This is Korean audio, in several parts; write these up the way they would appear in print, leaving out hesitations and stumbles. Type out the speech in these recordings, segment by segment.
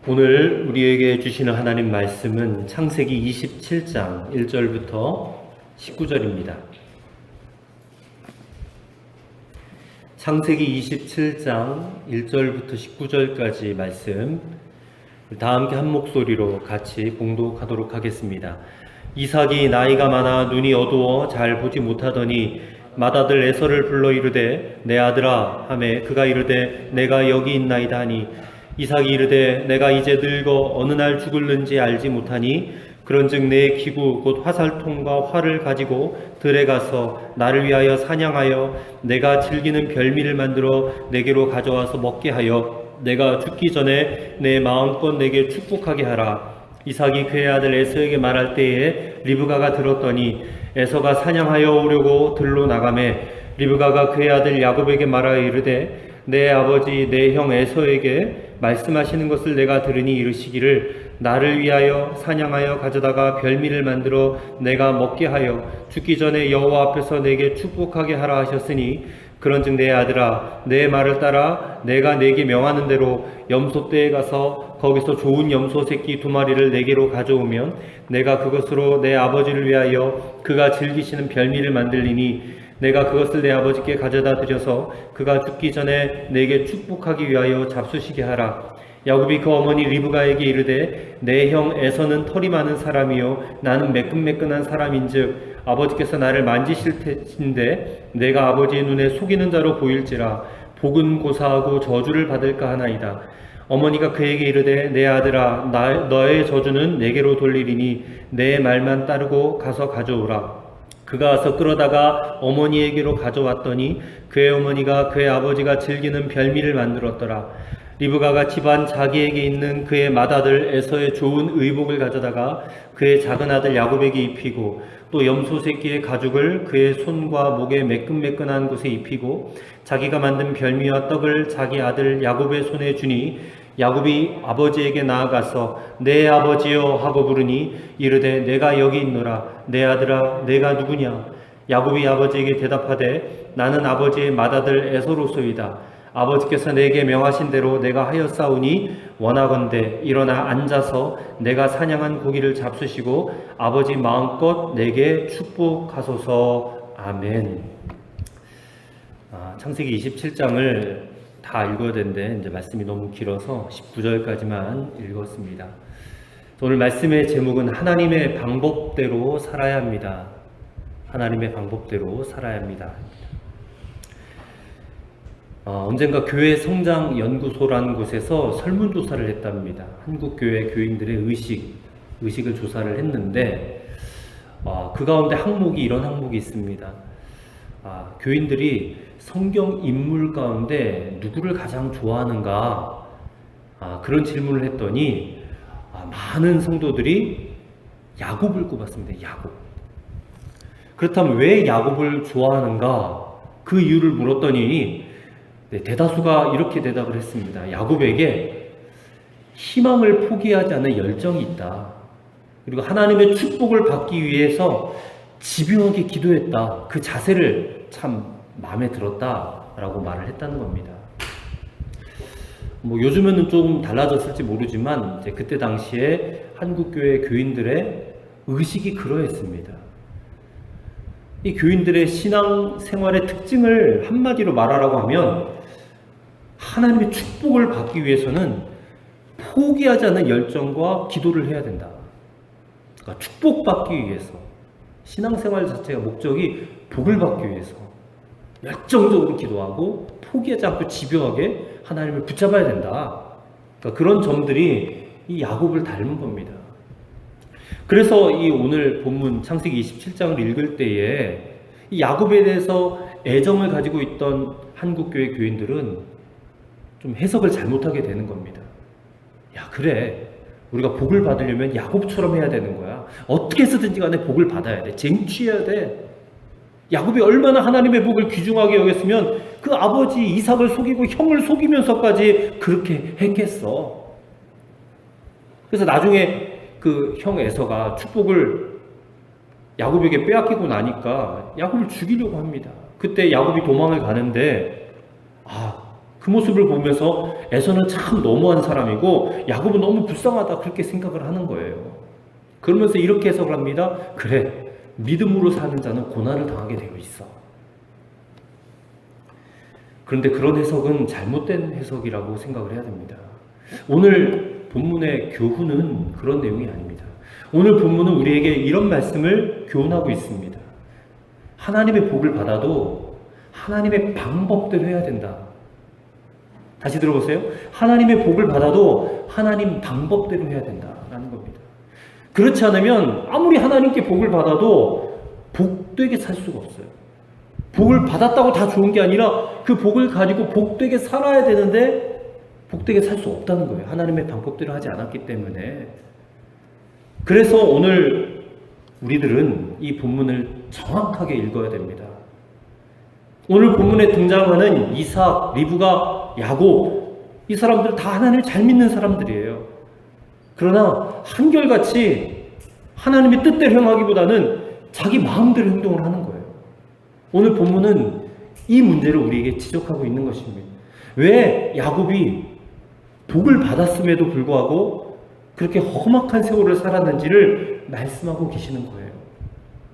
오늘 우리에게 주시는 하나님 말씀은 창세기 27장 1절부터 19절입니다. 창세기 27장 1절부터 19절까지 말씀 다 함께 한 목소리로 같이 봉독하도록 하겠습니다. 이삭이 나이가 많아 눈이 어두워 잘 보지 못하더니 맏아들 에서를 불러 이르되 내 아들아 하매 그가 이르되 내가 여기 있나이다 하니 이삭이 이르되 내가 이제 늙어 어느 날 죽을는지 알지 못하니 그런즉 내 기구 곧 화살통과 활을 가지고 들에 가서 나를 위하여 사냥하여 내가 즐기는 별미를 만들어 내게로 가져와서 먹게 하여 내가 죽기 전에 내 마음껏 내게 축복하게 하라. 이삭이 그의 아들 에서에게 말할 때에 리브가가 들었더니 에서가 사냥하여 오려고 들로 나가매 리브가가 그의 아들 야곱에게 말하여 이르되 내 아버지 내 형 에서에게 말씀하시는 것을 내가 들으니 이르시기를 나를 위하여 사냥하여 가져다가 별미를 만들어 내가 먹게 하여 죽기 전에 여호와 앞에서 내게 축복하게 하라 하셨으니 그런즉 내 아들아 내 말을 따라 내가 내게 명하는 대로 염소떼에 가서 거기서 좋은 염소 새끼 2마리를 내게로 가져오면 내가 그것으로 내 아버지를 위하여 그가 즐기시는 별미를 만들리니 내가 그것을 내 아버지께 가져다 드려서 그가 죽기 전에 내게 축복하기 위하여 잡수시게 하라. 야곱이 그 어머니 리브가에게 이르되 내 형 에서는 털이 많은 사람이요 나는 매끈매끈한 사람인즉 아버지께서 나를 만지실 텐데 내가 아버지의 눈에 속이는 자로 보일지라 복은 고사하고 저주를 받을까 하나이다. 어머니가 그에게 이르되 내 아들아 너의 저주는 내게로 돌리리니 내 말만 따르고 가서 가져오라. 그가 와서 끌어다가 어머니에게로 가져왔더니 그의 어머니가 그의 아버지가 즐기는 별미를 만들었더라. 리브가가 집안 자기에게 있는 그의 맏아들 에서의 좋은 의복을 가져다가 그의 작은 아들 야곱에게 입히고 또 염소 새끼의 가죽을 그의 손과 목에 매끈매끈한 곳에 입히고 자기가 만든 별미와 떡을 자기 아들 야곱의 손에 주니 야곱이 아버지에게 나아가서 내 아버지여 하고 부르니 이르되 내가 여기 있노라. 내 아들아 내가 누구냐. 야곱이 아버지에게 대답하되 나는 아버지의 맏아들 에서로소이다. 아버지께서 내게 명하신 대로 내가 하였사오니 원하건대 일어나 앉아서 내가 사냥한 고기를 잡수시고 아버지 마음껏 내게 축복하소서. 아멘. 창세기 27장을 다 읽어야 되는데 이제 말씀이 너무 길어서 19절까지만 읽었습니다. 오늘 말씀의 제목은 하나님의 방법대로 살아야 합니다. 하나님의 방법대로 살아야 합니다. 언젠가 교회 성장 연구소라는 곳에서 설문조사를 했답니다. 한국 교회 교인들의 의식을 조사를 했는데 그 가운데 항목이 이런 항목이 있습니다. 교인들이 성경 인물 가운데 누구를 가장 좋아하는가? 그런 질문을 했더니 많은 성도들이 야곱을 꼽았습니다. 야곱. 그렇다면 왜 야곱을 좋아하는가? 그 이유를 물었더니 대다수가 이렇게 대답을 했습니다. 야곱에게 희망을 포기하지 않는 열정이 있다. 그리고 하나님의 축복을 받기 위해서 집요하게 기도했다. 그 자세를 참 마음에 들었다라고 말을 했다는 겁니다. 요즘에는 좀 달라졌을지 모르지만 이제 그때 당시에 한국교회 교인들의 의식이 그러했습니다. 이 교인들의 신앙 생활의 특징을 한마디로 말하라고 하면 하나님의 축복을 받기 위해서는 포기하지 않는 열정과 기도를 해야 된다. 그러니까 축복받기 위해서 신앙생활 자체가 목적이 복을 받기 위해서 열정적으로 기도하고 포기하지 않고 집요하게 하나님을 붙잡아야 된다. 그러니까 그런 점들이 이 야곱을 닮은 겁니다. 그래서 이 오늘 본문 창세기 27장을 읽을 때에 이 야곱에 대해서 애정을 가지고 있던 한국교회 교인들은 좀 해석을 잘못하게 되는 겁니다. 야, 그래. 우리가 복을 받으려면 야곱처럼 해야 되는 거야. 어떻게 해서든지 간에 복을 받아야 돼. 쟁취해야 돼. 야곱이 얼마나 하나님의 복을 귀중하게 여겼으면 그 아버지 이삭을 속이고 형을 속이면서까지 그렇게 했겠어. 그래서 나중에 그 형 에서가 축복을 야곱에게 빼앗기고 나니까 야곱을 죽이려고 합니다. 그때 야곱이 도망을 가는데 그 모습을 보면서 에서는 참 너무한 사람이고 야곱은 너무 불쌍하다 그렇게 생각을 하는 거예요. 그러면서 이렇게 해석을 합니다. 그래, 믿음으로 사는 자는 고난을 당하게 되어 있어. 그런데 그런 해석은 잘못된 해석이라고 생각을 해야 됩니다. 오늘 본문의 교훈은 그런 내용이 아닙니다. 오늘 본문은 우리에게 이런 말씀을 교훈하고 있습니다. 하나님의 복을 받아도 하나님의 방법대로 해야 된다. 다시 들어보세요. 하나님의 복을 받아도 하나님 방법대로 해야 된다라는 겁니다. 그렇지 않으면 아무리 하나님께 복을 받아도 복되게 살 수가 없어요. 복을 받았다고 다 좋은 게 아니라 그 복을 가지고 복되게 살아야 되는데 복되게 살 수 없다는 거예요. 하나님의 방법대로 하지 않았기 때문에. 그래서 오늘 우리들은 이 본문을 정확하게 읽어야 됩니다. 오늘 본문에 등장하는 이삭, 리브가, 야곱, 이 사람들은 다 하나님을 잘 믿는 사람들이에요. 그러나 한결같이 하나님의 뜻대로 행하기보다는 자기 마음대로 행동을 하는 거예요. 오늘 본문은 이 문제를 우리에게 지적하고 있는 것입니다. 왜 야곱이 복을 받았음에도 불구하고 그렇게 험악한 세월을 살았는지를 말씀하고 계시는 거예요.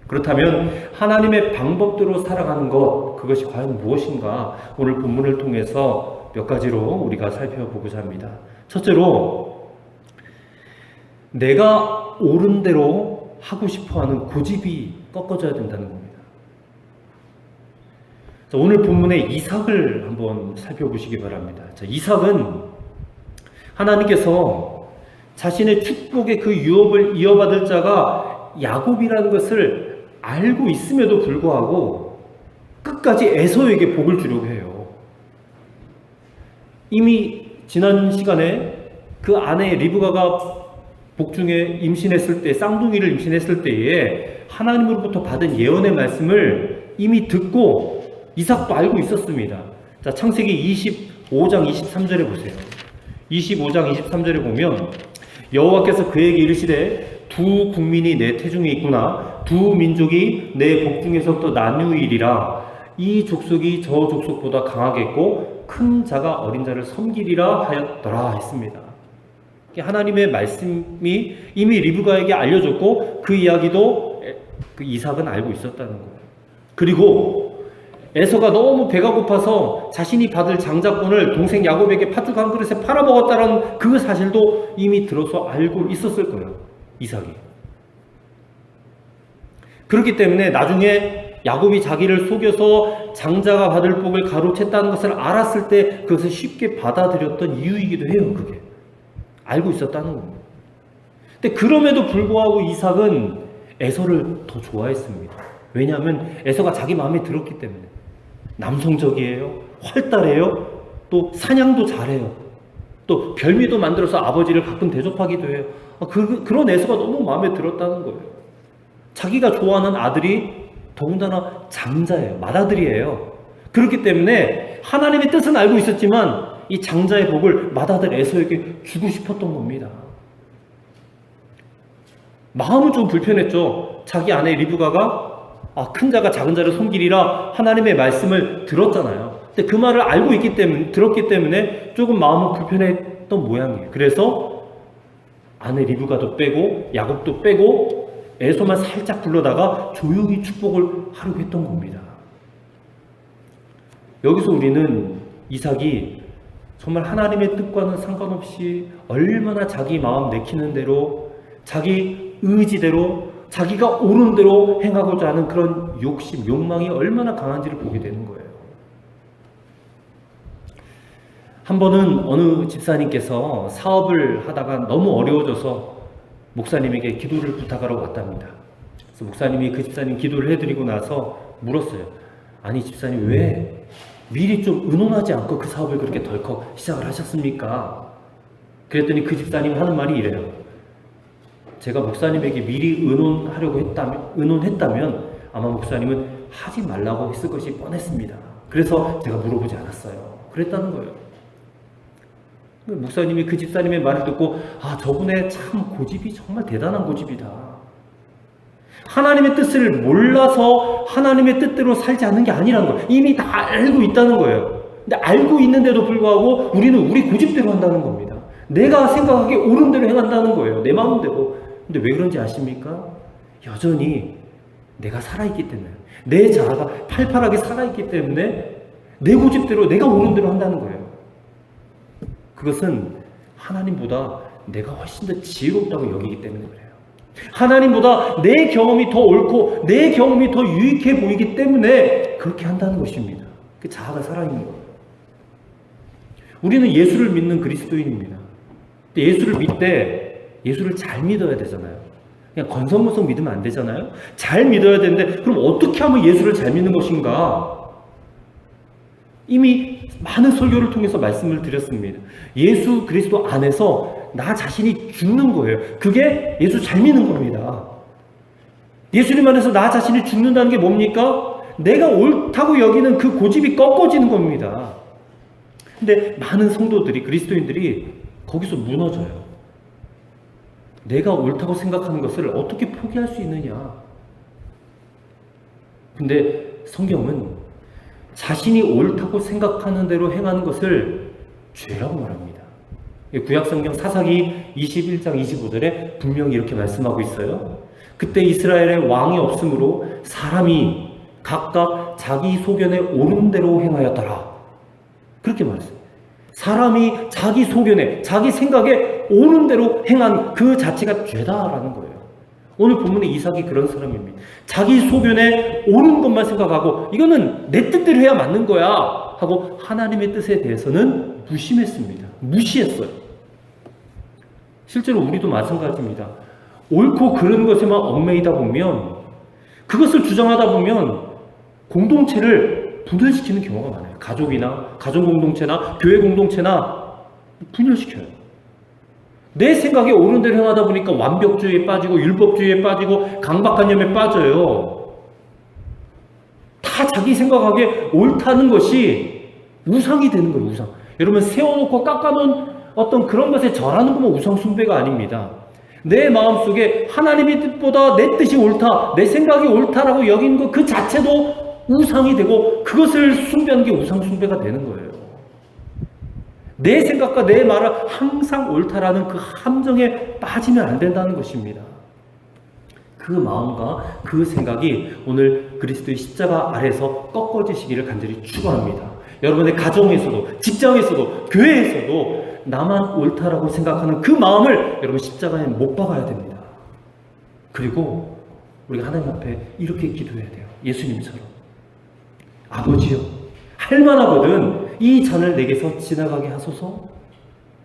그렇다면 하나님의 방법대로 살아가는 것, 그것이 과연 무엇인가 오늘 본문을 통해서 몇 가지로 우리가 살펴보고자 합니다. 첫째로, 내가 옳은 대로 하고 싶어하는 고집이 꺾어져야 된다는 겁니다. 자, 오늘 본문의 이삭을 한번 살펴보시기 바랍니다. 자, 이삭은 하나님께서 자신의 축복의 그 유업을 이어받을 자가 야곱이라는 것을 알고 있음에도 불구하고 끝까지 에서에게 복을 주려고 해요. 이미 지난 시간에 그 아내 리브가가 복중에 임신했을 때, 쌍둥이를 임신했을 때에 하나님으로부터 받은 예언의 말씀을 이미 듣고 이삭도 알고 있었습니다. 자, 창세기 25장 23절에 보세요. 25장 23절에 보면 여호와께서 그에게 이르시되 두 국민이 내 태중에 있구나. 두 민족이 내 복중에서부터 나누이리라. 이 족속이 저 족속보다 강하겠고 큰 자가 어린 자를 섬기리라 하였더라 했습니다. 하나님의 말씀이 이미 리브가에게 알려졌고 그 이야기도 그 이삭은 알고 있었다는 거예요. 그리고 에서가 너무 배가 고파서 자신이 받을 장자권을 동생 야곱에게 팥죽 한 그릇에 팔아먹었다는 그 사실도 이미 들어서 알고 있었을 거예요. 이삭이. 그렇기 때문에 나중에 야곱이 자기를 속여서 장자가 받을 복을 가로챘다는 것을 알았을 때 그것을 쉽게 받아들였던 이유이기도 해요. 그게. 알고 있었다는 겁니다. 근데 그럼에도 불구하고 이삭은 에서를 더 좋아했습니다. 왜냐하면 에서가 자기 마음에 들었기 때문에. 남성적이에요. 활달해요. 또 사냥도 잘해요. 또 별미도 만들어서 아버지를 가끔 대접하기도 해요. 그런 에서가 너무 마음에 들었다는 거예요. 자기가 좋아하는 아들이 더군다나 장자예요. 맏아들이에요. 그렇기 때문에 하나님의 뜻은 알고 있었지만 이 장자의 복을 맏아들 에서에게 주고 싶었던 겁니다. 마음은 좀 불편했죠. 자기 아내 리브가가 큰 자가 작은 자를 섬기리라 하나님의 말씀을 들었잖아요. 근데 그 말을 알고 있기 때문에, 들었기 때문에 조금 마음은 불편했던 모양이에요. 그래서 아내 리브가도 빼고 야곱도 빼고 에서만 살짝 불러다가 조용히 축복을 하려고 했던 겁니다. 여기서 우리는 이삭이 정말 하나님의 뜻과는 상관없이 얼마나 자기 마음 내키는 대로, 자기 의지대로, 자기가 옳은 대로 행하고자 하는 그런 욕심, 욕망이 얼마나 강한지를 보게 되는 거예요. 한 번은 어느 집사님께서 사업을 하다가 너무 어려워져서 목사님에게 기도를 부탁하러 왔답니다. 그래서 목사님이 그 집사님 기도를 해드리고 나서 물었어요. 아니 집사님 왜 미리 좀 의논하지 않고 그 사업을 그렇게 덜컥 시작을 하셨습니까? 그랬더니 그 집사님이 하는 말이 이래요. 제가 목사님에게 미리 의논했다면 아마 목사님은 하지 말라고 했을 것이 뻔했습니다. 그래서 제가 물어보지 않았어요. 그랬다는 거예요. 목사님이 그 집사님의 말을 듣고 저분의 참 고집이 정말 대단한 고집이다. 하나님의 뜻을 몰라서 하나님의 뜻대로 살지 않는 게 아니라는 거예요. 이미 다 알고 있다는 거예요. 근데 알고 있는데도 불구하고 우리는 우리 고집대로 한다는 겁니다. 내가 생각하기에 옳은 대로 행한다는 거예요. 내 마음대로. 근데 왜 그런지 아십니까? 여전히 내가 살아있기 때문에, 내 자아가 팔팔하게 살아있기 때문에 내 고집대로 내가 옳은 대로 한다는 거예요. 그것은 하나님보다 내가 훨씬 더 지혜롭다고 여기기 때문에 그래요. 하나님보다 내 경험이 더 옳고 내 경험이 더 유익해 보이기 때문에 그렇게 한다는 것입니다. 그 자아가 살아있는 거예요. 우리는 예수를 믿는 그리스도인입니다. 예수를 믿되 예수를 잘 믿어야 되잖아요. 그냥 건성건성 믿으면 안 되잖아요. 잘 믿어야 되는데 그럼 어떻게 하면 예수를 잘 믿는 것인가? 이미 많은 설교를 통해서 말씀을 드렸습니다. 예수 그리스도 안에서 나 자신이 죽는 거예요. 그게 예수 잘 믿는 겁니다. 예수님 안에서 나 자신이 죽는다는 게 뭡니까? 내가 옳다고 여기는 그 고집이 꺾어지는 겁니다. 근데 많은 성도들이, 그리스도인들이 거기서 무너져요. 내가 옳다고 생각하는 것을 어떻게 포기할 수 있느냐? 근데 성경은 자신이 옳다고 생각하는 대로 행하는 것을 죄라고 말합니다. 구약성경 사사기 21장 25절에 분명히 이렇게 말씀하고 있어요. 그때 이스라엘에 왕이 없으므로 사람이 각각 자기 소견에 옳은 대로 행하였더라. 그렇게 말했어요. 사람이 자기 소견에, 자기 생각에 옳은 대로 행한 그 자체가 죄다라는 거예요. 오늘 본문의 이삭이 그런 사람입니다. 자기 소견에 옳은 것만 생각하고 이거는 내 뜻대로 해야 맞는 거야 하고 하나님의 뜻에 대해서는 무심했습니다. 무시했어요. 실제로 우리도 마찬가지입니다. 옳고 그른 것에만 얽매이다 보면, 그것을 주장하다 보면 공동체를 분열시키는 경우가 많아요. 가족이나 가정공동체나 교회 공동체나 분열시켜요. 내 생각에 옳은 대로 행하다 보니까 완벽주의에 빠지고 율법주의에 빠지고 강박관념에 빠져요. 다 자기 생각하기에 옳다는 것이 우상이 되는 거예요. 우상. 여러분, 세워놓고 깎아놓은 어떤 그런 것에 절하는 것만 우상 숭배가 아닙니다. 내 마음속에 하나님의 뜻보다 내 뜻이 옳다, 내 생각이 옳다라고 여긴 것 그 자체도 우상이 되고 그것을 숭배하는 게 우상 숭배가 되는 거예요. 내 생각과 내 말을 항상 옳다라는 그 함정에 빠지면 안 된다는 것입니다. 그 마음과 그 생각이 오늘 그리스도의 십자가 아래서 꺾어지시기를 간절히 축원합니다. 여러분의 가정에서도, 직장에서도, 교회에서도 나만 옳다라고 생각하는 그 마음을 여러분 십자가에 못 박아야 됩니다. 그리고 우리가 하나님 앞에 이렇게 기도해야 돼요. 예수님처럼. 아버지요, 할만하거든 이 잔을 내게서 지나가게 하소서.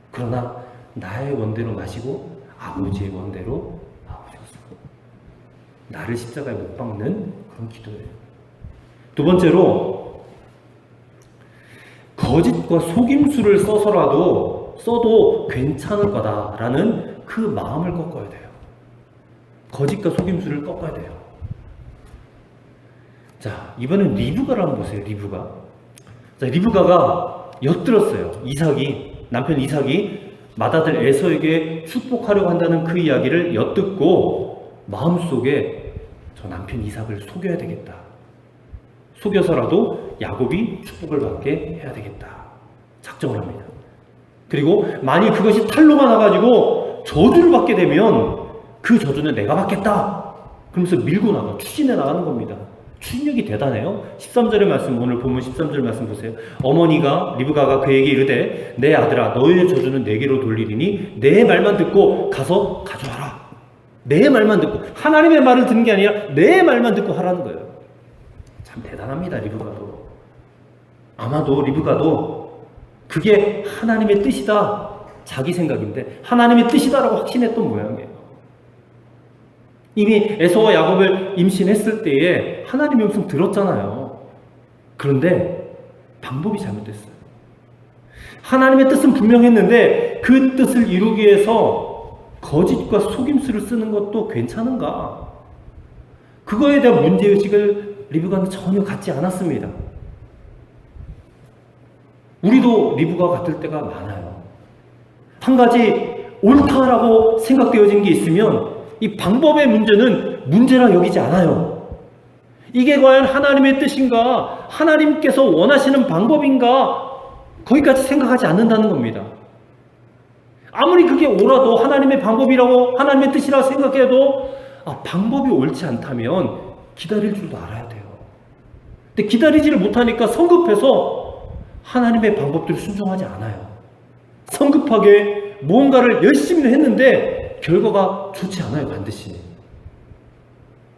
그러나 나의 원대로 마시고 아버지의 원대로 하옵소서. 나를 십자가에 못 박는 그런 기도예요. 두 번째로, 거짓과 속임수를 써도 괜찮을 거다라는 그 마음을 꺾어야 돼요. 거짓과 속임수를 꺾어야 돼요. 자, 이번엔 리브가를 한번 보세요. 리브가. 자, 리브가가 엿들었어요. 남편 이삭이 맏아들 에서에게 축복하려고 한다는 그 이야기를 엿듣고 마음속에 저 남편 이삭을 속여야 되겠다. 속여서라도 야곱이 축복을 받게 해야 되겠다. 작정을 합니다. 그리고 만일 그것이 탈로가 나가지고 저주를 받게 되면 그 저주는 내가 받겠다. 그러면서 밀고 나가, 추진해 나가는 겁니다. 추진력이 대단해요. 13절의 말씀, 오늘 본문 13절 말씀 보세요. 어머니가, 리브가가 그에게 이르되 내 아들아, 너의 저주는 내게로 돌리리니 내 말만 듣고 가서 가져와라. 내 말만 듣고, 하나님의 말을 듣는 게 아니라 내 말만 듣고 하라는 거예요. 참 대단합니다. 리브가도. 아마도 리브가도 그게 하나님의 뜻이다, 자기 생각인데 하나님의 뜻이다라고 확신했던 모양이에요. 이미 에서와 야곱을 임신했을 때에 하나님의 음성 들었잖아요. 그런데 방법이 잘못됐어요. 하나님의 뜻은 분명했는데 그 뜻을 이루기 위해서 거짓과 속임수를 쓰는 것도 괜찮은가? 그거에 대한 문제의식을 리브가는 전혀 갖지 않았습니다. 우리도 리브가 같을 때가 많아요. 한 가지 옳다라고 생각되어진 게 있으면 이 방법의 문제는 문제라 여기지 않아요. 이게 과연 하나님의 뜻인가? 하나님께서 원하시는 방법인가? 거기까지 생각하지 않는다는 겁니다. 아무리 그게 옳아도 하나님의 방법이라고 하나님의 뜻이라고 생각해도 방법이 옳지 않다면 기다릴 줄도 알아야 돼요. 근데 기다리지를 못하니까 성급해서 하나님의 방법대로 순종하지 않아요. 성급하게 무언가를 열심히 했는데 결과가 좋지 않아요. 반드시.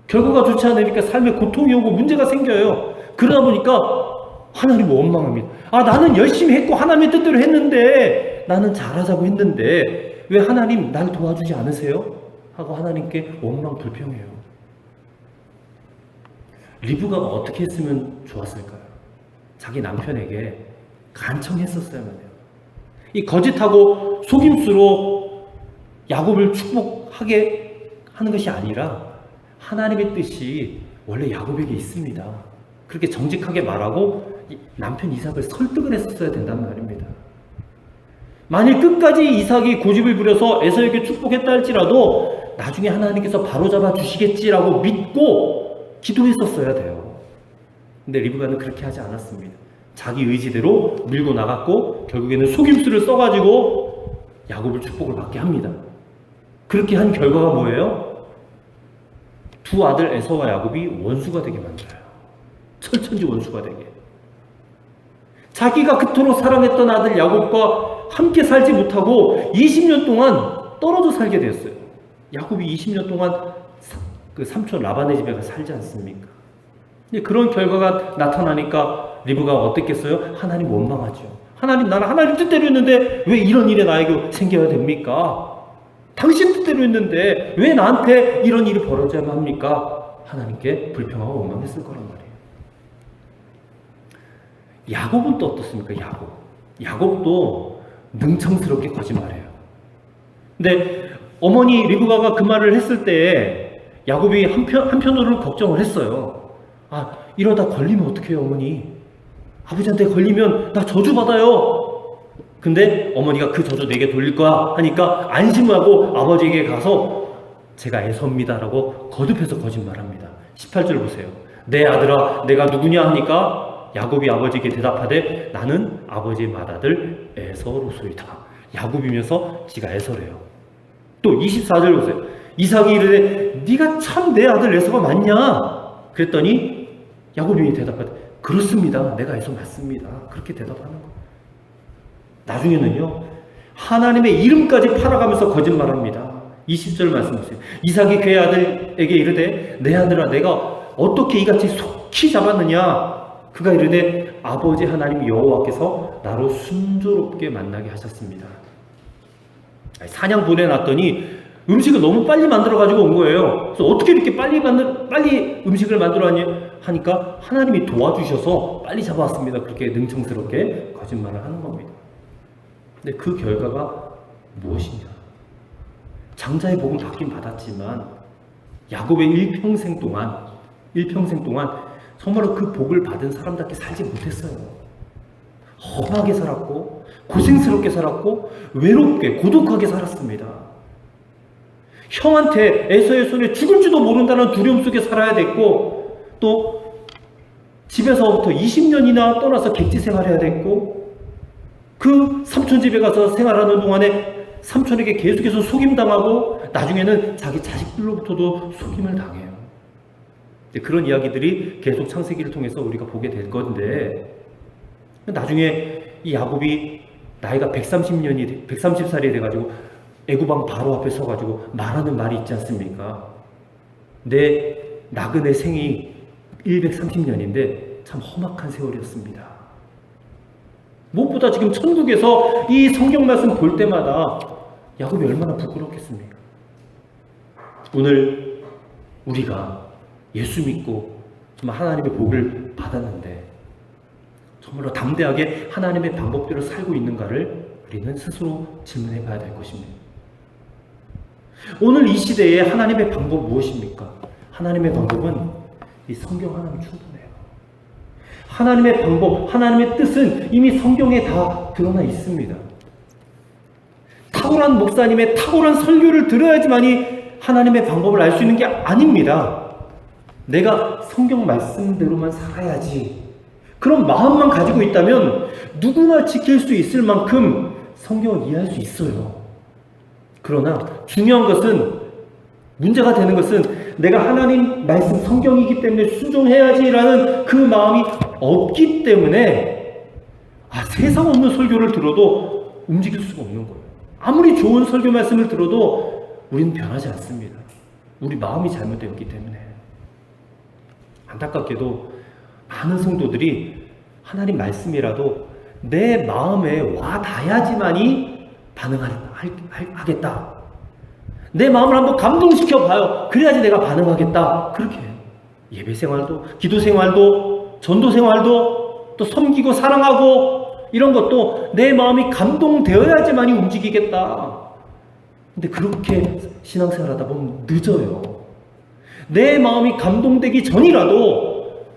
결과가 좋지 않으니까 삶에 고통이 오고 문제가 생겨요. 그러다 보니까 하나님을 원망합니다. 나는 열심히 했고 하나님의 뜻대로 했는데, 나는 잘하자고 했는데 왜 하나님 날 도와주지 않으세요? 하고 하나님께 원망 불평해요. 리브가가 어떻게 했으면 좋았을까요? 자기 남편에게 간청했었어야만 해요. 이 거짓하고 속임수로 야곱을 축복하게 하는 것이 아니라 하나님의 뜻이 원래 야곱에게 있습니다. 그렇게 정직하게 말하고 남편 이삭을 설득을 했었어야 된다는 말입니다. 만일 끝까지 이삭이 고집을 부려서 에서에게 축복했다 할지라도 나중에 하나님께서 바로잡아 주시겠지라고 믿고 기도했었어야 돼요. 근데 리브가는 그렇게 하지 않았습니다. 자기 의지대로 밀고 나갔고 결국에는 속임수를 써가지고 야곱을 축복을 받게 합니다. 그렇게 한 결과가 뭐예요? 두 아들 에서와 야곱이 원수가 되게 만들어요. 철천지 원수가 되게. 자기가 그토록 사랑했던 아들 야곱과 함께 살지 못하고 20년 동안 떨어져 살게 됐어요. 야곱이 20년 동안 그 삼촌 라반의 집에 가서 살지 않습니까? 그런 결과가 나타나니까 리브가가 어땠겠어요? 하나님 원망하죠. 하나님, 나는 하나님 뜻대로 했는데 왜 이런 일이 나에게 생겨야 됩니까? 당신 뜻대로 했는데 왜 나한테 이런 일이 벌어져야만 합니까? 하나님께 불평하고 원망했을 거란 말이에요. 야곱은 또 어떻습니까? 야곱도 능청스럽게 거짓말해요. 근데 어머니 리브가가 그 말을 했을 때 야곱이 한편으로는 걱정을 했어요. 이러다 걸리면 어떡해요, 어머니? 아버지한테 걸리면 나 저주받아요. 근데 어머니가 그 저주 내게 돌릴 거야 하니까 안심하고 아버지에게 가서 제가 에서입니다라고 거듭해서 거짓말합니다. 18절 보세요. 내 아들아, 내가 누구냐 하니까 야곱이 아버지에게 대답하되 나는 아버지의 맏아들 에서로소이다. 야곱이면서 지가 에서래요. 또 24절 보세요. 이삭이 이르되 네가 참 내 아들 에서가 맞냐? 그랬더니 야곱이 대답하되 그렇습니다. 내가 에서 맞습니다. 그렇게 대답하는 거예요. 나중에는요, 하나님의 이름까지 팔아가면서 거짓말합니다. 20절 말씀 보세요. 이삭이 그의 아들에게 이르되 내 아들아, 내가 어떻게 이같이 속히 잡았느냐? 그가 이르되 아버지 하나님 여호와께서 나로 순조롭게 만나게 하셨습니다. 사냥 보내놨더니 음식을 너무 빨리 만들어가지고 온 거예요. 그래서 어떻게 이렇게 빨리 음식을 만들어왔냐 하니까 하나님이 도와주셔서 빨리 잡아왔습니다. 그렇게 능청스럽게 거짓말을 하는 겁니다. 근데 그 결과가 무엇이냐? 장자의 복은 받긴 받았지만 야곱의 일평생 동안 정말로 그 복을 받은 사람답게 살지 못했어요. 험하게 살았고 고생스럽게 살았고 외롭게 고독하게 살았습니다. 형한테 에서의 손에 죽을지도 모른다는 두려움 속에 살아야 됐고, 또 집에서부터 20년이나 떠나서 객지 생활해야 됐고, 그 삼촌 집에 가서 생활하는 동안에 삼촌에게 계속해서 속임당하고 나중에는 자기 자식들로부터도 속임을 당해요. 그런 이야기들이 계속 창세기를 통해서 우리가 보게 될 건데, 나중에 이 야곱이 나이가 130살이 돼가지고 애굽왕 바로 앞에 서가지고 말하는 말이 있지 않습니까? 내 나그네 생이 130년인데 참 험악한 세월이었습니다. 무엇보다 지금 천국에서 이 성경 말씀 볼 때마다 야곱이 얼마나 부끄럽겠습니까? 오늘 우리가 예수 믿고 정말 하나님의 복을 받았는데 정말로 담대하게 하나님의 방법대로 살고 있는가를 우리는 스스로 질문해 봐야 될 것입니다. 오늘 이 시대에 하나님의 방법 무엇입니까? 하나님의 방법은 이 성경 하나면 충분해요. 하나님의 방법, 하나님의 뜻은 이미 성경에 다 드러나 있습니다. 탁월한 목사님의 탁월한 설교를 들어야지만이 하나님의 방법을 알 수 있는 게 아닙니다. 내가 성경 말씀대로만 살아야지, 그런 마음만 가지고 있다면 누구나 지킬 수 있을 만큼 성경을 이해할 수 있어요. 그러나 중요한 것은, 문제가 되는 것은 내가 하나님 말씀 성경이기 때문에 순종해야지라는 그 마음이 없기 때문에 세상 없는 설교를 들어도 움직일 수가 없는 거예요. 아무리 좋은 설교 말씀을 들어도 우리는 변하지 않습니다. 우리 마음이 잘못되었기 때문에. 안타깝게도 많은 성도들이 하나님 말씀이라도 내 마음에 와 닿아야지만이 반응하겠다. 내 마음을 한번 감동시켜 봐요. 그래야지 내가 반응하겠다. 그렇게 해요. 예배 생활도, 기도 생활도, 전도 생활도, 또 섬기고 사랑하고 이런 것도 내 마음이 감동되어야지만이 움직이겠다. 근데 그렇게 신앙생활 하다 보면 늦어요. 내 마음이 감동되기 전이라도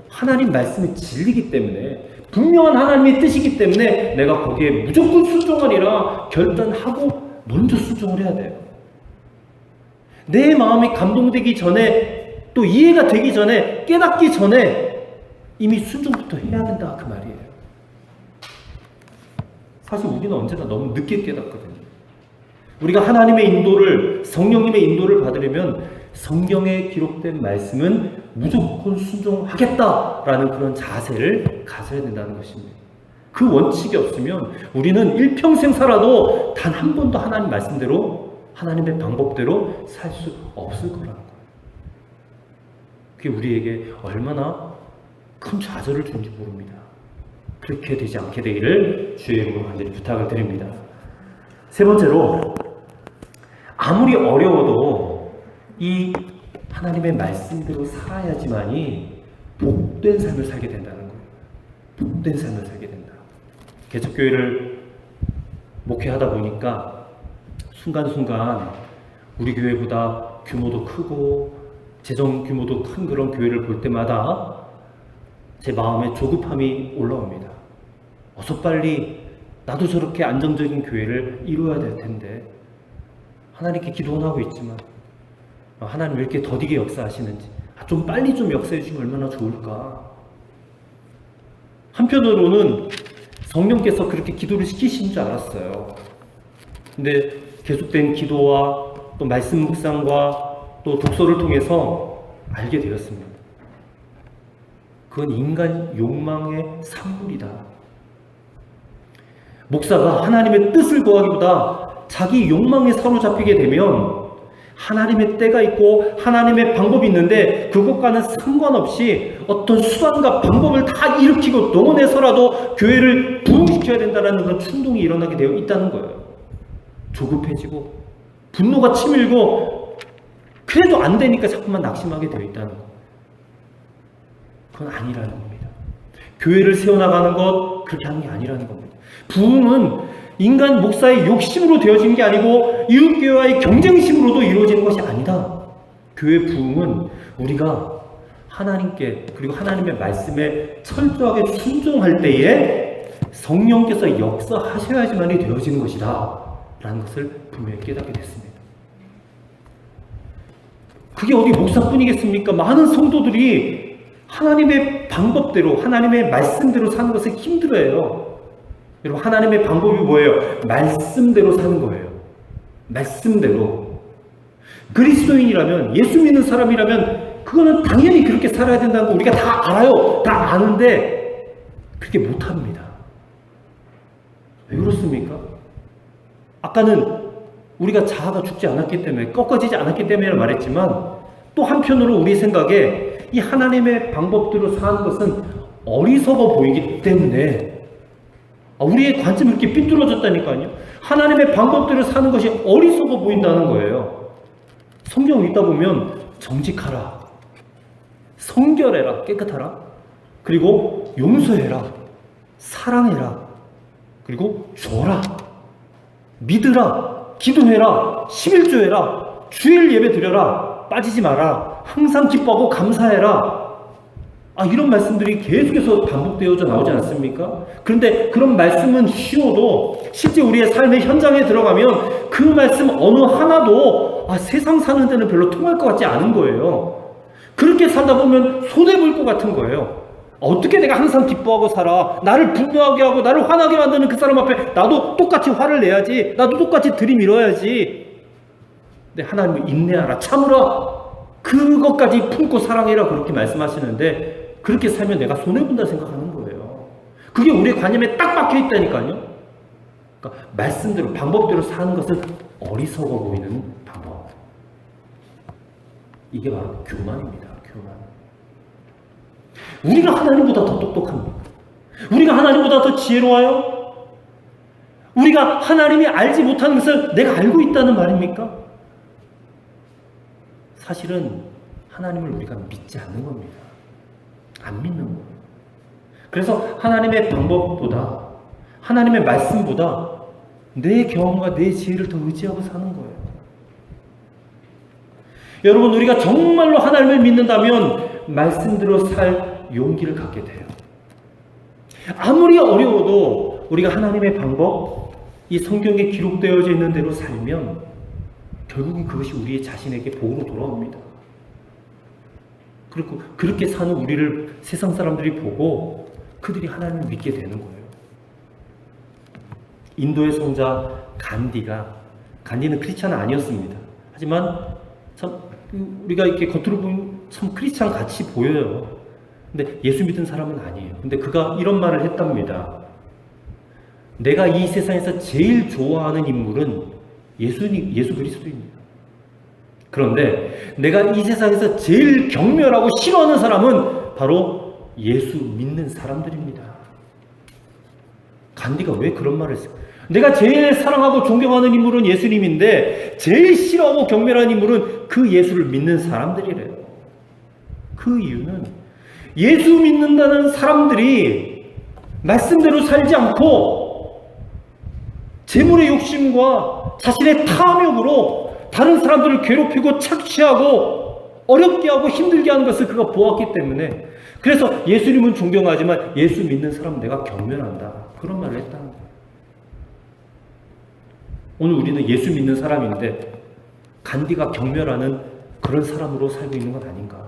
하나님 말씀이 진리기 때문에, 분명한 하나님의 뜻이기 때문에 내가 거기에 무조건 순종하리라 결단하고 먼저 순종을 해야 돼요. 내 마음이 감동되기 전에, 또 이해가 되기 전에, 깨닫기 전에 이미 순종부터 해야 된다, 그 말이에요. 사실 우리는 언제나 너무 늦게 깨닫거든요. 우리가 하나님의 인도를, 성령님의 인도를 받으려면 성경에 기록된 말씀은 무조건 순종하겠다라는 그런 자세를 가져야 된다는 것입니다. 그 원칙이 없으면 우리는 일평생 살아도 단 한 번도 하나님 말씀대로, 하나님의 방법대로 살 수 없을 거라는 거예요. 그게 우리에게 얼마나 큰 좌절을 주는지 모릅니다. 그렇게 되지 않게 되기를 주의 이름으로 간절히 부탁을 드립니다. 세 번째로, 아무리 어려워도 이 하나님의 말씀대로 살아야지만이 복된 삶을 살게 된다는 거예요. 복된 삶을 살게 된다. 개척교회를 목회하다 보니까 순간순간 우리 교회보다 규모도 크고 재정 규모도 큰 그런 교회를 볼 때마다 제 마음에 조급함이 올라옵니다. 어서 빨리 나도 저렇게 안정적인 교회를 이루어야 될 텐데, 하나님께 기도는 하고 있지만 하나님 왜 이렇게 더디게 역사하시는지, 좀 빨리 좀 역사해 주시면 얼마나 좋을까. 한편으로는 성령께서 그렇게 기도를 시키신 줄 알았어요. 근데 계속된 기도와 또 말씀 묵상과 또 독서를 통해서 알게 되었습니다. 그건 인간 욕망의 산물이다. 목사가 하나님의 뜻을 구하기보다 자기 욕망에 사로잡히게 되면 하나님의 때가 있고 하나님의 방법이 있는데 그것과는 상관없이 어떤 수단과 방법을 다 일으키고 동원해서라도 교회를 부흥시켜야 된다는 그런 충동이 일어나게 되어 있다는 거예요. 조급해지고 분노가 치밀고 그래도 안 되니까 자꾸만 낙심하게 되어 있다는 거. 그건 아니라는 겁니다. 교회를 세워나가는 것, 그렇게 하는 게 아니라는 겁니다. 부흥은 인간 목사의 욕심으로 되어지는 게 아니고 이웃교회와의 경쟁심으로도 이루어지는 것이 아니다. 교회 부흥은 우리가 하나님께, 그리고 하나님의 말씀에 철저하게 순종할 때에 성령께서 역사하셔야지만이 되어지는 것이다 라는 것을 분명히 깨닫게 됐습니다. 그게 어디 목사뿐이겠습니까? 많은 성도들이 하나님의 방법대로, 하나님의 말씀대로 사는 것을 힘들어해요. 여러분, 하나님의 방법이 뭐예요? 말씀대로 사는 거예요. 말씀대로. 그리스도인이라면, 예수 믿는 사람이라면 그거는 당연히 그렇게 살아야 된다는 거 우리가 다 알아요. 다 아는데 그렇게 못합니다. 왜 그렇습니까? 아까는 우리가 자아가 죽지 않았기 때문에, 꺾어지지 않았기 때문에 말했지만, 또 한편으로 우리 생각에 이 하나님의 방법대로 사는 것은 어리석어 보이기 때문에, 우리의 관점이 이렇게 삐뚤어졌다니까요. 하나님의 방법대로 사는 것이 어리석어 보인다는 거예요. 성경 읽다 보면 정직하라, 성결해라, 깨끗하라, 그리고 용서해라, 사랑해라, 그리고 줘라, 믿으라, 기도해라, 11조해라, 주일 예배 드려라, 빠지지 마라, 항상 기뻐하고 감사해라. 이런 말씀들이 계속해서 반복되어져 나오지 않습니까? 그런데 그런 말씀은 쉬워도 실제 우리의 삶의 현장에 들어가면 그 말씀 어느 하나도 세상 사는 데는 별로 통할 것 같지 않은 거예요. 그렇게 살다 보면 손해볼 것 같은 거예요. 어떻게 내가 항상 기뻐하고 살아? 나를 분노하게 하고 나를 화나게 만드는 그 사람 앞에 나도 똑같이 화를 내야지. 나도 똑같이 들이밀어야지. 근데 하나님은 인내하라, 참으라. 그것까지 품고 사랑해라 그렇게 말씀하시는데 그렇게 살면 내가 손해본다 생각하는 거예요. 그게 우리의 관념에 딱 박혀 있다니까요. 그러니까 말씀대로 방법대로 사는 것은 어리석어 보이는 방법. 이게 바로 교만입니다. 교만. 우리가 하나님보다 더 똑똑합니까? 우리가 하나님보다 더 지혜로워요? 우리가 하나님이 알지 못하는 것을 내가 알고 있다는 말입니까? 사실은 하나님을 우리가 믿지 않는 겁니다. 안 믿는 거예요. 그래서 하나님의 방법보다 하나님의 말씀보다 내 경험과 내 지혜를 더 의지하고 사는 거예요. 여러분, 우리가 정말로 하나님을 믿는다면 말씀대로 살 용기를 갖게 돼요. 아무리 어려워도 우리가 하나님의 방법, 이 성경에 기록되어져 있는 대로 살면 결국은 그것이 우리 자신에게 복으로 돌아옵니다. 그리고 그렇게 사는 우리를 세상 사람들이 보고 그들이 하나님을 믿게 되는 거예요. 인도의 성자 간디는 크리스찬은 아니었습니다. 하지만 참 우리가 이렇게 겉으로 보면 참 크리스찬 같이 보여요. 근데 예수 믿은 사람은 아니에요. 근데 그가 이런 말을 했답니다. 내가 이 세상에서 제일 좋아하는 인물은 예수 그리스도입니다. 그런데 내가 이 세상에서 제일 경멸하고 싫어하는 사람은 바로 예수 믿는 사람들입니다. 간디가 왜 그런 말을 했어요? 내가 제일 사랑하고 존경하는 인물은 예수님인데 제일 싫어하고 경멸하는 인물은 그 예수를 믿는 사람들이래요. 그 이유는 예수 믿는다는 사람들이 말씀대로 살지 않고 재물의 욕심과 자신의 탐욕으로 다른 사람들을 괴롭히고 착취하고 어렵게 하고 힘들게 하는 것을 그가 보았기 때문에 그래서 예수님은 존경하지만 예수 믿는 사람은 내가 경멸한다. 그런 말을 했다는 거예요. 오늘 우리는 예수 믿는 사람인데 간디가 경멸하는 그런 사람으로 살고 있는 것 아닌가.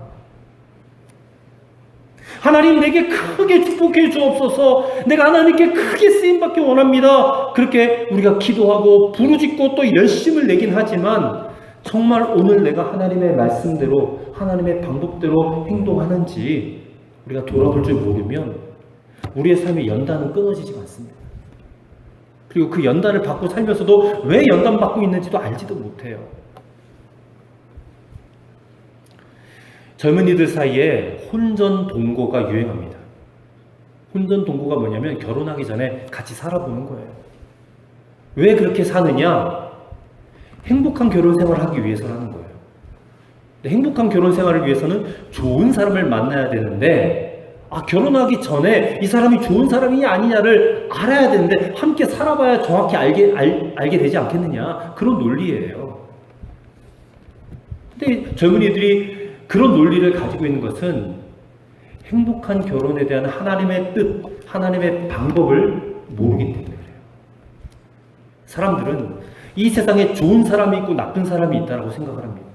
하나님 내게 크게 축복해 주옵소서. 내가 하나님께 크게 쓰임받기 원합니다. 그렇게 우리가 기도하고 부르짖고 또 열심을 내긴 하지만 정말 오늘 내가 하나님의 말씀대로 하나님의 방법대로 행동하는지 우리가 돌아볼 줄 모르면 우리의 삶의 연단은 끊어지지 않습니다. 그리고 그 연단을 받고 살면서도 왜 연단받고 있는지도 알지도 못해요. 젊은이들 사이에 혼전동거가 유행합니다. 혼전동거가 뭐냐면 결혼하기 전에 같이 살아보는 거예요. 왜 그렇게 사느냐? 행복한 결혼 생활을 하기 위해서라는 거예요. 행복한 결혼 생활을 위해서는 좋은 사람을 만나야 되는데 결혼하기 전에 이 사람이 좋은 사람이냐 아니냐를 알아야 되는데 함께 살아봐야 정확히 알게 되지 않겠느냐. 그런 논리예요. 근데 젊은이들이 그런 논리를 가지고 있는 것은 행복한 결혼에 대한 하나님의 뜻, 하나님의 방법을 모르기 때문에 그래요. 사람들은 이 세상에 좋은 사람이 있고 나쁜 사람이 있다고 생각을 합니다.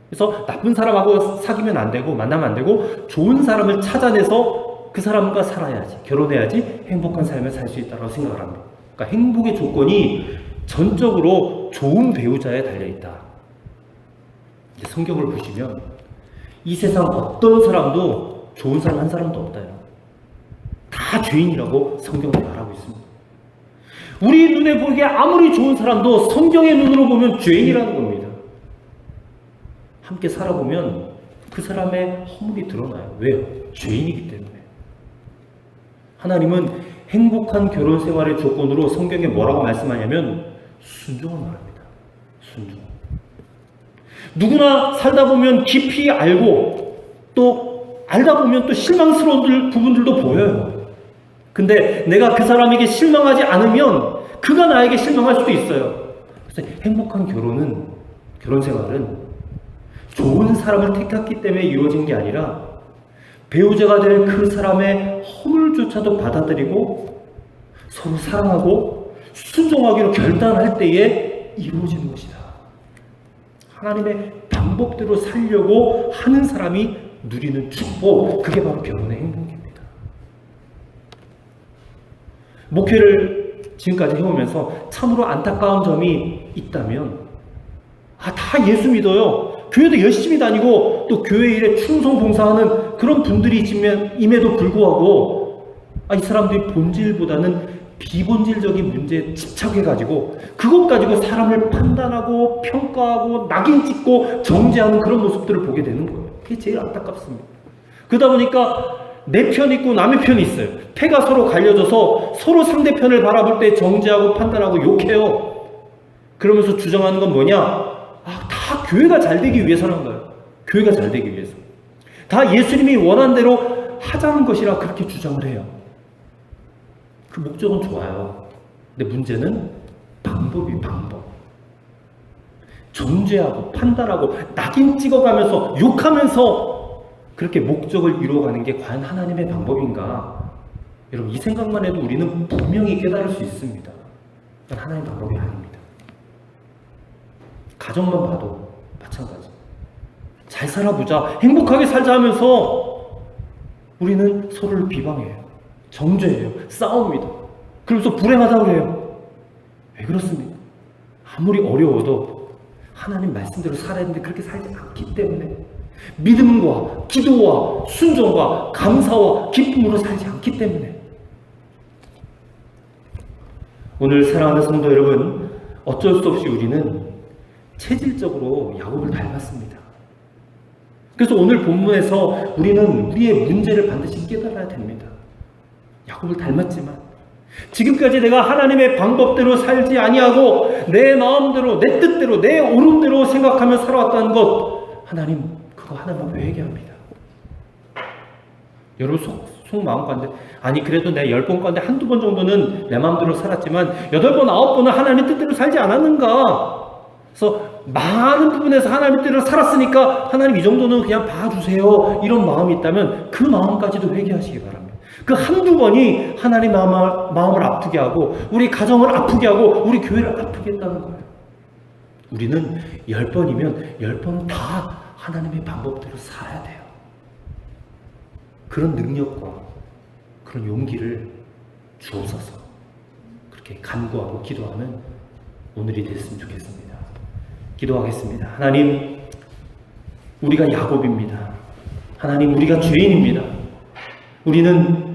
그래서 나쁜 사람하고 사귀면 안 되고 만나면 안 되고 좋은 사람을 찾아내서 그 사람과 살아야지, 결혼해야지 행복한 삶을 살 수 있다고 생각을 합니다. 그러니까 행복의 조건이 전적으로 좋은 배우자에 달려있다. 성경을 보시면 이 세상 어떤 사람도 좋은 사람 한 사람도 없다요. 다 죄인이라고 성경은 말하고 있습니다. 우리 눈에 보기에 아무리 좋은 사람도 성경의 눈으로 보면 죄인이라는 겁니다. 함께 살아보면 그 사람의 허물이 드러나요. 왜요? 죄인이기 때문에. 하나님은 행복한 결혼 생활의 조건으로 성경에 뭐라고 말씀하냐면 순종을 말합니다. 순종. 누구나 살다 보면 깊이 알고 또 알다 보면 또 실망스러운 부분들도 보여요. 근데 내가 그 사람에게 실망하지 않으면 그가 나에게 실망할 수도 있어요. 그래서 행복한 결혼 생활은 좋은 사람을 택했기 때문에 이루어진 게 아니라 배우자가 될 그 사람의 허물조차도 받아들이고 서로 사랑하고 순종하기로 결단할 때에 이루어지는 것이다. 하나님의 방법대로 살려고 하는 사람이 누리는 축복, 그게 바로 결혼의 행복입니다. 목회를 지금까지 해오면서 참으로 안타까운 점이 있다면, 다 예수 믿어요. 교회도 열심히 다니고 또 교회 일에 충성 봉사하는 그런 분들이 임에도 불구하고 이 사람들이 본질보다는 비본질적인 문제에 집착해가지고 그것 가지고 사람을 판단하고 평가하고 낙인 찍고 정죄하는 그런 모습들을 보게 되는 거예요. 그게 제일 안타깝습니다. 그러다 보니까 내 편 있고 남의 편이 있어요. 패가 서로 갈려져서 서로 상대편을 바라볼 때 정죄하고 판단하고 욕해요. 그러면서 주장하는 건 뭐냐? 다 교회가 잘 되기 위해서는 거예요. 교회가 잘 되기 위해서. 다 예수님이 원한 대로 하자는 것이라 그렇게 주장을 해요. 그 목적은 좋아요. 근데 문제는 방법. 정죄하고 판단하고 낙인 찍어가면서 욕하면서 그렇게 목적을 이루어가는 게 과연 하나님의 방법인가? 여러분, 이 생각만 해도 우리는 분명히 깨달을 수 있습니다. 그건 하나님의 방법이 아닙니다. 가정만 봐도 마찬가지. 잘 살아보자, 행복하게 살자 하면서 우리는 서로를 비방해요. 정죄해요. 싸웁니다. 그러면서 불행하다고 그래요. 왜 그렇습니까? 아무리 어려워도 하나님 말씀대로 살아야 되는데 그렇게 살지 않기 때문에, 믿음과 기도와 순종과 감사와 기쁨으로 살지 않기 때문에. 오늘 사랑하는 성도 여러분, 어쩔 수 없이 우리는 체질적으로 야곱을 닮았습니다. 그래서 오늘 본문에서 우리는 우리의 문제를 반드시 깨달아야 됩니다. 야곱을 닮았지만 지금까지 내가 하나님의 방법대로 살지 아니하고 내 마음대로, 내 뜻대로, 내 오름대로 생각하며 살아왔다는 것, 하나님 그거 하나만 회개합니다. 여러분 속 마음 가운데, 그래도 내 10번 가운데 한두 번 정도는 내 마음대로 살았지만 8번, 9번은 하나님의 뜻대로 살지 않았는가? 그래서 많은 부분에서 하나님의 뜻대로 살았으니까 하나님 이 정도는 그냥 봐주세요, 이런 마음이 있다면 그 마음까지도 회개하시기 바랍니다. 그 한두 번이 하나님 마음을 아프게 하고 우리 가정을 아프게 하고 우리 교회를 아프게 했다는 거예요. 우리는 10번이면 10번 다 하나님의 방법대로 살아야 돼요. 그런 능력과 그런 용기를 주옵소서. 그렇게 간구하고 기도하는 오늘이 됐으면 좋겠습니다. 기도하겠습니다. 하나님, 우리가 야곱입니다. 하나님, 우리가 죄인입니다. 우리는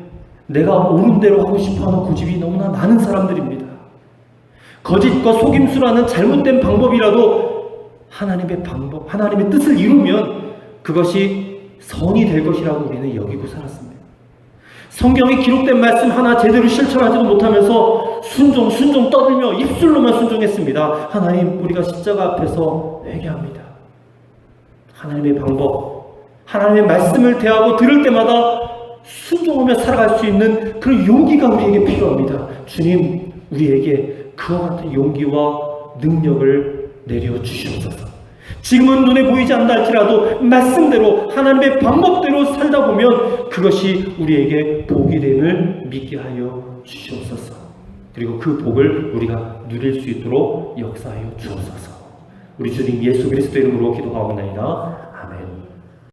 내가 옳은 대로 하고 싶어하는 고집이 너무나 많은 사람들입니다. 거짓과 속임수라는 잘못된 방법이라도 하나님의 방법, 하나님의 뜻을 이루면 그것이 선이 될 것이라고 우리는 여기고 살았습니다. 성경에 기록된 말씀 하나 제대로 실천하지도 못하면서 순종 떠들며 입술로만 순종했습니다. 하나님, 우리가 십자가 앞에서 회개합니다. 하나님의 방법, 하나님의 말씀을 대하고 들을 때마다 순종하며 살아갈 수 있는 그런 용기가 우리에게 필요합니다. 주님, 우리에게 그와 같은 용기와 능력을 내려주시옵소서. 지금은 눈에 보이지 않는다 할지라도 말씀대로 하나님의 방법대로 살다 보면 그것이 우리에게 복이 됨을 믿게 하여 주시옵소서. 그리고 그 복을 우리가 누릴 수 있도록 역사하여 주옵소서. 우리 주님 예수 그리스도 이름으로 기도하옵나이다. 아멘.